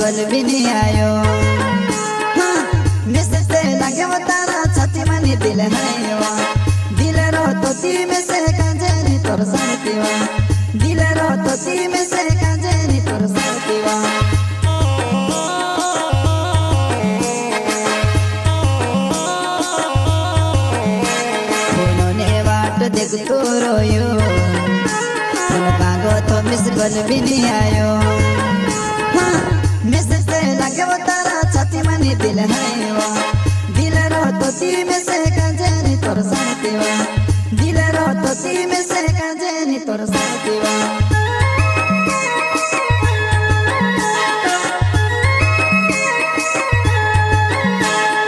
Call भी नहीं आयो। हाँ मैसेज लगे वो तारा छाती मनी दिल है दिल रो तो ती में से कांजनी तोर साथीवा दिल रो तो ती में से कांजनी तोर साथीवा देख तो रोयो कागो तो मिस कॉल भी नहीं आयो। हाँ मैसेज लगे वो तारा छाती मनी दिल है दिल रो तो ती में से कांजनी तोर साथीवा दिल रो तो ती में से कांजनी तोर साथीवा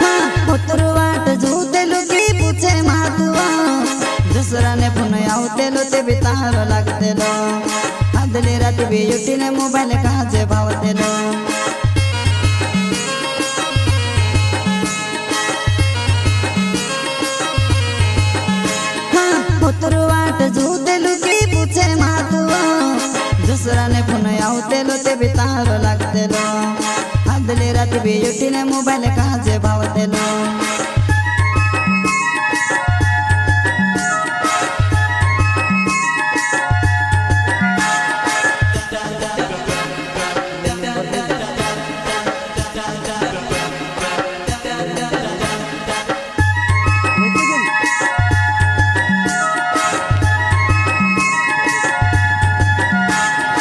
हाँ उतरू वाट जो दिल की पूछे मातुआ दूसरा ने फोन आवते लो ते बितार लागते लो आदली रात भी युटी ने मोबाइल कहाँ से भावते लो। हाँ उतरू वाट जो दिलू की पूछे मातुआ दूसरा ने फोन आवते लो ते बितार लागते लो आदली रात भी युटी ने मोबाइल कहाँ से भावते लो।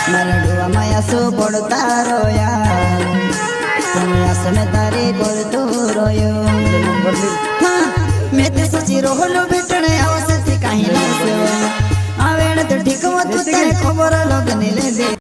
मरडुआ माया सो पड़ता रोया आस में तारी बोल तू रोयो। हाँ मैं ते सोची रोहलो बेटने आवसे कहीं ना आवेण तो ठीक मत खबर लोग ने ले दे।